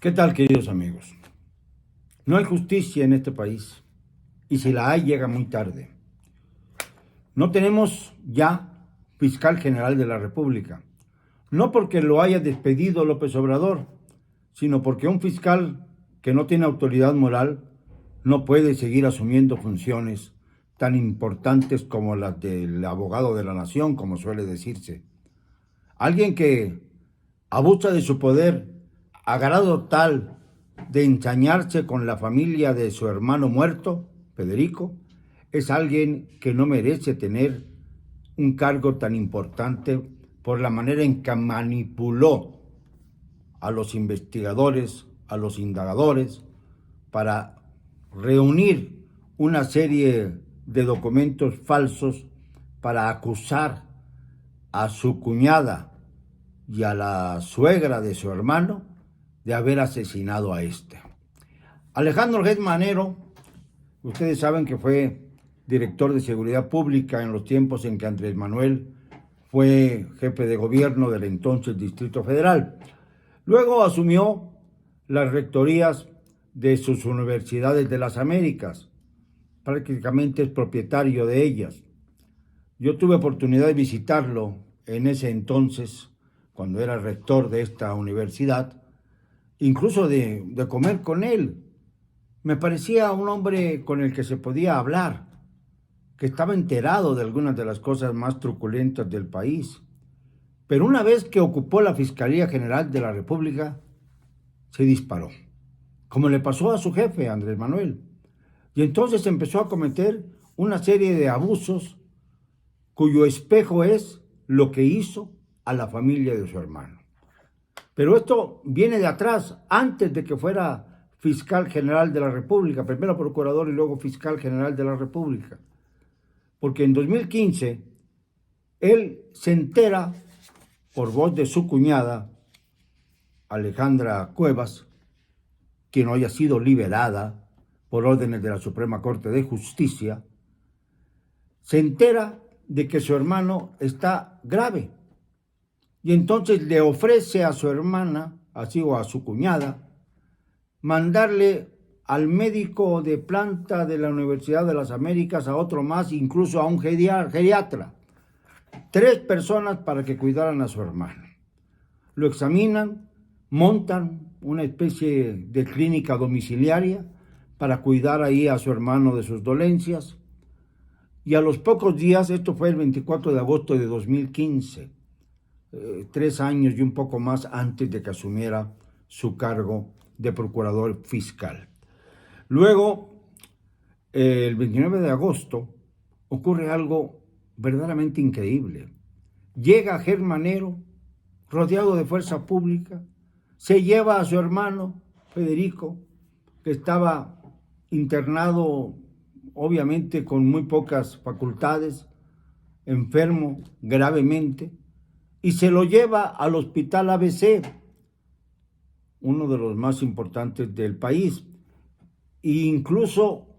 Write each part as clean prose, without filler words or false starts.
¿Qué tal, queridos amigos? No hay justicia en este país y si la hay llega muy tarde. No tenemos ya fiscal general de la República, no porque lo haya despedido López Obrador, sino porque un fiscal que no tiene autoridad moral no puede seguir asumiendo funciones tan importantes como las del abogado de la nación, como suele decirse. Alguien que abusa de su poder a grado tal de ensañarse con la familia de su hermano muerto, Federico, es alguien que no merece tener un cargo tan importante por la manera en que manipuló a los investigadores, a los indagadores, para reunir una serie de documentos falsos para acusar a su cuñada y a la suegra de su hermano de haber asesinado a este. Alejandro Gertz Manero, ustedes saben que fue director de Seguridad Pública en los tiempos en que Andrés Manuel fue jefe de gobierno del entonces Distrito Federal. Luego asumió las rectorías de sus universidades de las Américas. Prácticamente es propietario de ellas. Yo tuve oportunidad de visitarlo en ese entonces, cuando era rector de esta universidad, incluso de comer con él. Me parecía un hombre con el que se podía hablar, que estaba enterado de algunas de las cosas más truculentas del país. Pero una vez que ocupó la Fiscalía General de la República, se disparó, como le pasó a su jefe, Andrés Manuel. Y entonces empezó a cometer una serie de abusos cuyo espejo es lo que hizo a la familia de su hermano. Pero esto viene de atrás, antes de que fuera fiscal general de la República, primero procurador y luego fiscal general de la República. Porque en 2015, él se entera, por voz de su cuñada, Alejandra Cuevas, quien hoy ha sido liberada por órdenes de la Suprema Corte de Justicia, se entera de que su hermano está grave. Y entonces le ofrece a su hermana, así o a su cuñada, mandarle al médico de planta de la Universidad de las Américas, a otro más, incluso a un geriatra. 3 personas para que cuidaran a su hermano. Lo examinan, montan una especie de clínica domiciliaria para cuidar ahí a su hermano de sus dolencias. Y a los pocos días, esto fue el 24 de agosto de 2015, 3 años y un poco más antes de que asumiera su cargo de procurador fiscal. Luego, el 29 de agosto, ocurre algo verdaderamente increíble. Llega Gertz Manero, rodeado de fuerza pública, se lleva a su hermano, Federico, que estaba internado, obviamente con muy pocas facultades, enfermo gravemente, y se lo lleva al Hospital ABC, uno de los más importantes del país. E incluso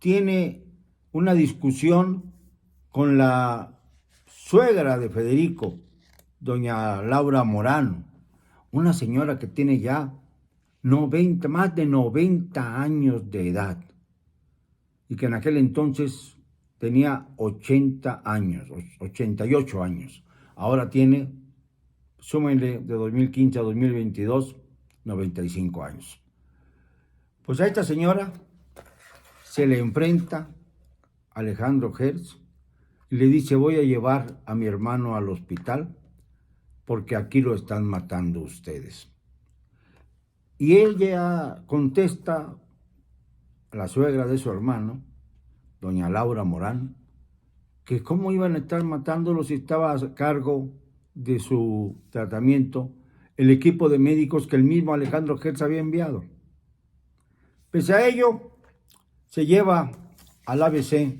tiene una discusión con la suegra de Federico, doña Laura Morán, una señora que tiene ya más de 90 años de edad y que en aquel entonces tenía 80 años, 88 años. Ahora tiene, súmenle de 2015 a 2022, 95 años. Pues a esta señora se le enfrenta Alejandro Gertz y le dice: voy a llevar a mi hermano al hospital porque aquí lo están matando ustedes. Y ella contesta a la suegra de su hermano, doña Laura Morán, que cómo iban a estar matándolo si estaba a cargo de su tratamiento el equipo de médicos que el mismo Alejandro Gertz había enviado. Pese a ello, se lleva al ABC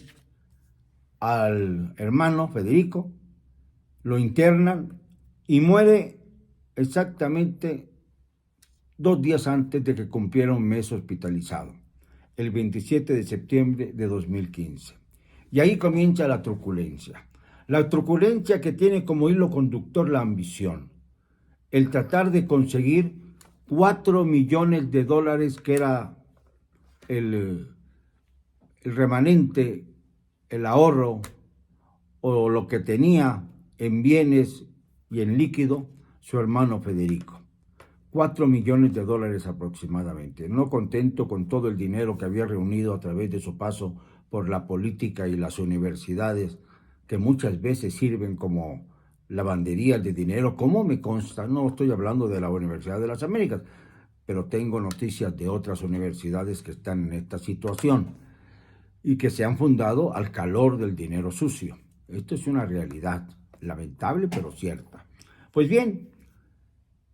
al hermano Federico, lo internan y muere exactamente 2 días antes de que cumpliera un mes hospitalizado, el 27 de septiembre de 2015. Y ahí comienza la truculencia. La truculencia que tiene como hilo conductor la ambición, el tratar de conseguir 4 millones de dólares, que era el remanente, el ahorro o lo que tenía en bienes y en líquido su hermano Federico. 4 millones de dólares aproximadamente. No contento con todo el dinero que había reunido a través de su paso por la política y las universidades, que muchas veces sirven como lavanderías de dinero, como me consta. No estoy hablando de la Universidad de las Américas, pero tengo noticias de otras universidades que están en esta situación y que se han fundado al calor del dinero sucio. Esto es una realidad lamentable, pero cierta. Pues bien,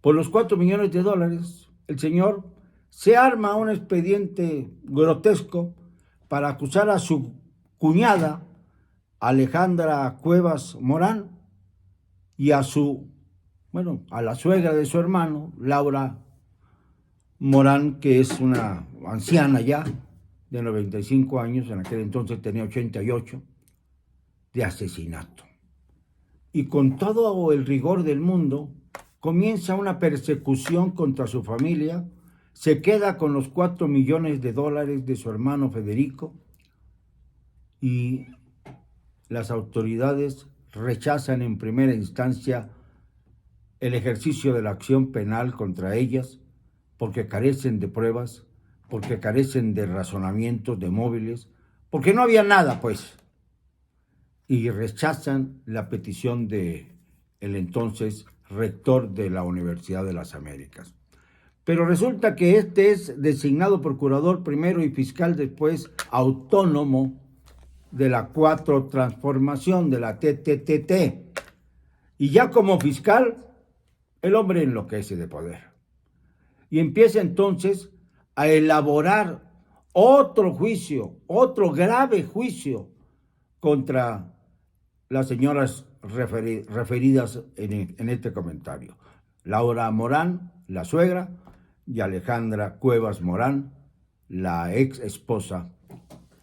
por los 4 millones de dólares, el señor se arma un expediente grotesco para acusar a su cuñada, Alejandra Cuevas Morán, y a la suegra de su hermano, Laura Morán, que es una anciana ya, de 95 años, en aquel entonces tenía 88, de asesinato. Y con todo el rigor del mundo, comienza una persecución contra su familia, se queda con los 4 millones de dólares de su hermano Federico y las autoridades rechazan en primera instancia el ejercicio de la acción penal contra ellas porque carecen de pruebas, porque carecen de razonamientos, de móviles, porque no había nada, pues. Y rechazan la petición de el entonces rector de la Universidad de las Américas. Pero resulta que este es designado procurador primero y fiscal después autónomo de la 4 transformación, de la TTTT. Y ya como fiscal, el hombre enloquece de poder. Y empieza entonces a elaborar otro juicio, otro grave juicio contra las señoras referidas en este comentario. Laura Morán, la suegra, y Alejandra Cuevas Morán, la ex esposa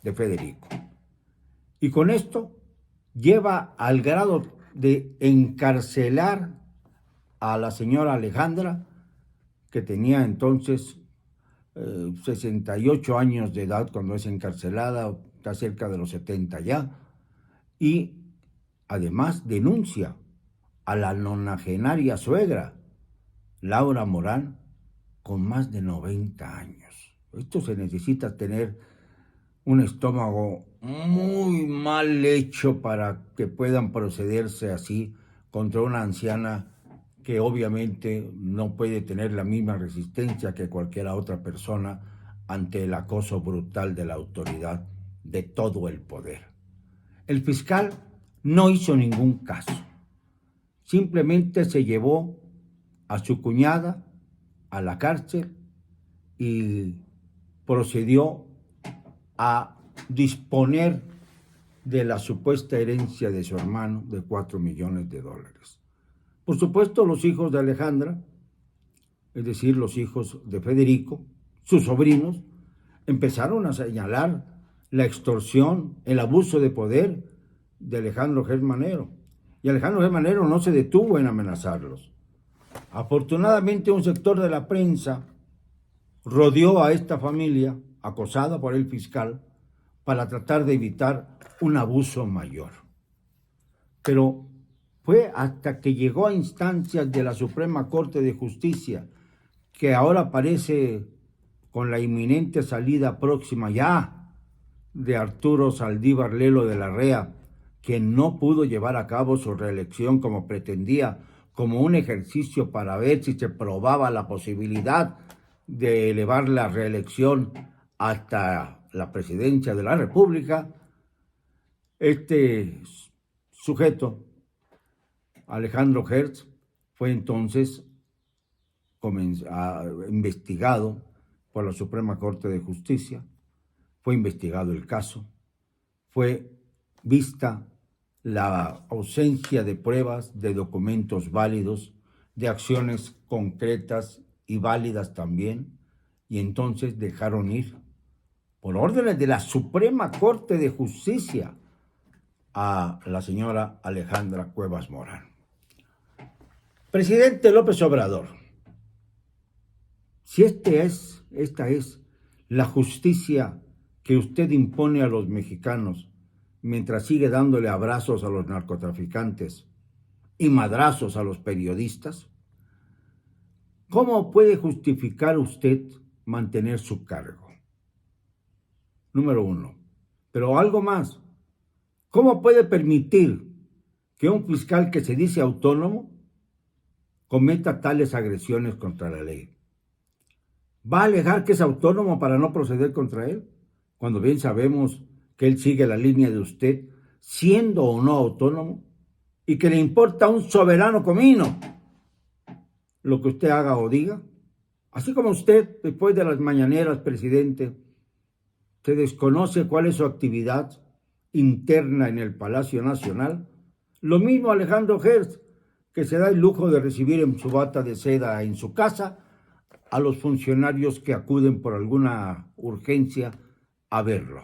de Federico. Y con esto lleva al grado de encarcelar a la señora Alejandra, que tenía entonces 68 años de edad cuando es encarcelada, está cerca de los 70 ya, y además denuncia a la nonagenaria suegra, Laura Morán, con más de 90 años. Esto se necesita tener un estómago muy mal hecho para que puedan procederse así contra una anciana que obviamente no puede tener la misma resistencia que cualquier otra persona ante el acoso brutal de la autoridad, de todo el poder. El fiscal no hizo ningún caso, simplemente se llevó a su cuñada a la cárcel y procedió a disponer de la supuesta herencia de su hermano de 4 millones de dólares. Por supuesto, los hijos de Alejandra, es decir, los hijos de Federico, sus sobrinos, empezaron a señalar la extorsión, el abuso de poder de Alejandro Germanero. Y Alejandro Germanero no se detuvo en amenazarlos. Afortunadamente, un sector de la prensa rodeó a esta familia, acosada por el fiscal, para tratar de evitar un abuso mayor. Pero fue hasta que llegó a instancias de la Suprema Corte de Justicia, que ahora parece con la inminente salida próxima ya de Arturo Saldívar Lelo de la Rea, quien no pudo llevar a cabo su reelección como pretendía, como un ejercicio para ver si se probaba la posibilidad de elevar la reelección hasta la presidencia de la República. Este sujeto, Alejandro Hertz, fue entonces investigado por la Suprema Corte de Justicia, fue investigado el caso, fue vista la ausencia de pruebas, de documentos válidos, de acciones concretas y válidas también, y entonces dejaron ir, por órdenes de la Suprema Corte de Justicia, a la señora Alejandra Cuevas Morán. Presidente López Obrador, Si esta es la justicia que usted impone a los mexicanos mientras sigue dándole abrazos a los narcotraficantes y madrazos a los periodistas, ¿cómo puede justificar usted mantener su cargo? Número uno. Pero algo más. ¿Cómo puede permitir que un fiscal que se dice autónomo cometa tales agresiones contra la ley? ¿Va a alegar que es autónomo para no proceder contra él? Cuando bien sabemos que él sigue la línea de usted, siendo o no autónomo, y que le importa un soberano comino lo que usted haga o diga. Así como usted, después de las mañaneras, presidente, se desconoce cuál es su actividad interna en el Palacio Nacional, lo mismo Alejandro Gertz, que se da el lujo de recibir en su bata de seda en su casa a los funcionarios que acuden por alguna urgencia a verlo.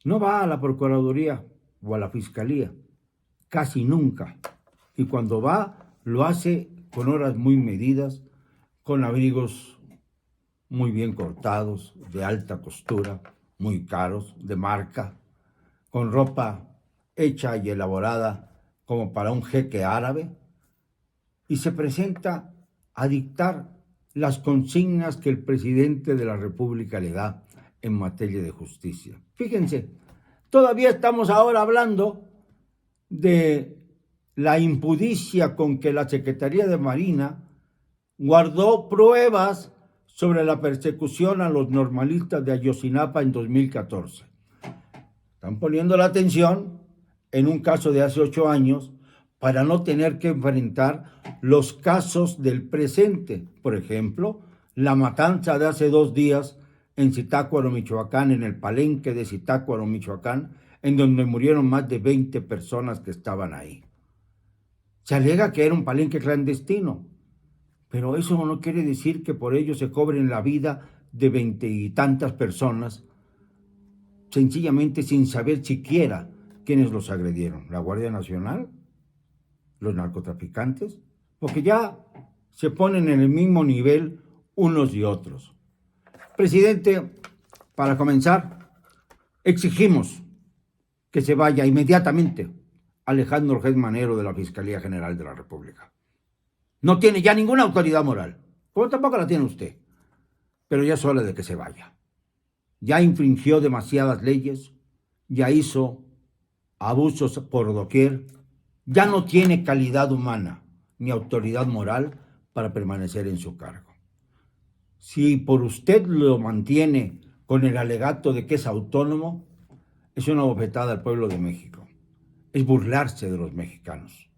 No va a la Procuraduría o a la Fiscalía, casi nunca. Y cuando va, lo hace con horas muy medidas, con abrigos muy bien cortados, de alta costura, muy caros, de marca, con ropa hecha y elaborada como para un jeque árabe, y se presenta a dictar las consignas que el presidente de la República le da en materia de justicia. Fíjense, todavía estamos ahora hablando de la impudicia con que la Secretaría de Marina guardó pruebas sobre la persecución a los normalistas de Ayotzinapa en 2014. Están poniendo la atención en un caso de hace 8 años para no tener que enfrentar los casos del presente. Por ejemplo, la matanza de hace 2 días en Zitácuaro, Michoacán, en el palenque de Zitácuaro, Michoacán, en donde murieron más de 20 personas que estaban ahí. Se alega que era un palenque clandestino, pero eso no quiere decir que por ello se cobren la vida de 20 y tantas personas, sencillamente sin saber siquiera quiénes los agredieron. ¿La Guardia Nacional? ¿Los narcotraficantes? Porque ya se ponen en el mismo nivel unos y otros. Presidente, para comenzar, exigimos que se vaya inmediatamente Alejandro Gertz Manero de la Fiscalía General de la República. No tiene ya ninguna autoridad moral, como tampoco la tiene usted, pero ya es hora de que se vaya. Ya infringió demasiadas leyes, ya hizo abusos por doquier, ya no tiene calidad humana ni autoridad moral para permanecer en su cargo. Si por usted lo mantiene con el alegato de que es autónomo, es una bofetada al pueblo de México. Es burlarse de los mexicanos.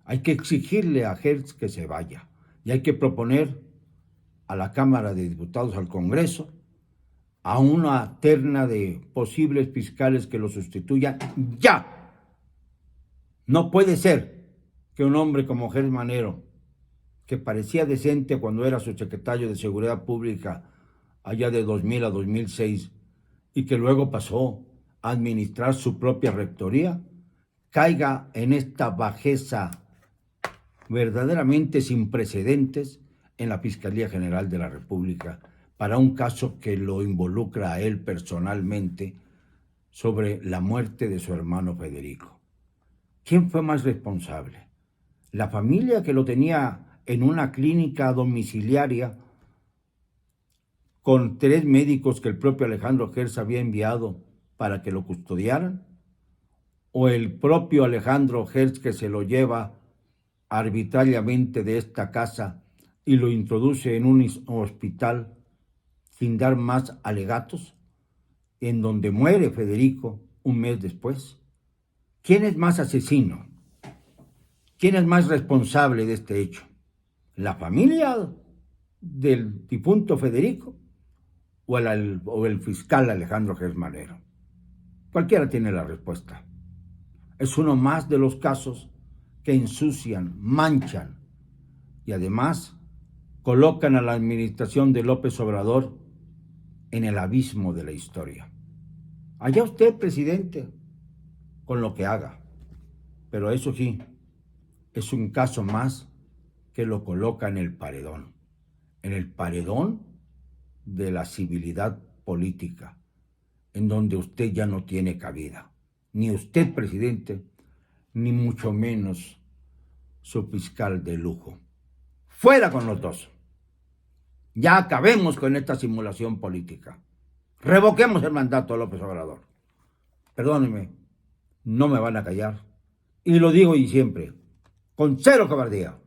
Hay que exigirle a Gertz que se vaya y hay que proponer a la Cámara de Diputados, al Congreso, a una terna de posibles fiscales que lo sustituyan ya. No puede ser que un hombre como Gertz Manero, que parecía decente cuando era su secretario de Seguridad Pública allá de 2000 a 2006 y que luego pasó a administrar su propia rectoría, caiga en esta bajeza verdaderamente sin precedentes en la Fiscalía General de la República para un caso que lo involucra a él personalmente sobre la muerte de su hermano Federico. ¿Quién fue más responsable? ¿La familia que lo tenía en una clínica domiciliaria con 3 médicos que el propio Alejandro Gertz había enviado para que lo custodiaran? ¿O el propio Alejandro Gertz que se lo lleva arbitrariamente de esta casa y lo introduce en un hospital sin dar más alegatos, en donde muere Federico un mes después? ¿Quién es más asesino? ¿Quién es más responsable de este hecho? ¿La familia del difunto Federico o el fiscal Alejandro Gertz Manero? Cualquiera tiene la respuesta. Es uno más de los casos que ensucian, manchan y además colocan a la administración de López Obrador en el abismo de la historia. Allá usted, presidente, con lo que haga, pero eso sí, es un caso más que lo coloca en el paredón, en el paredón de la civilidad política, en donde usted ya no tiene cabida. Ni usted, presidente, ni mucho menos su fiscal de lujo. Fuera con los dos. Ya acabemos con esta simulación política. Revoquemos el mandato a López Obrador. Perdónenme, no me van a callar. Y lo digo y siempre, con cero cobardía.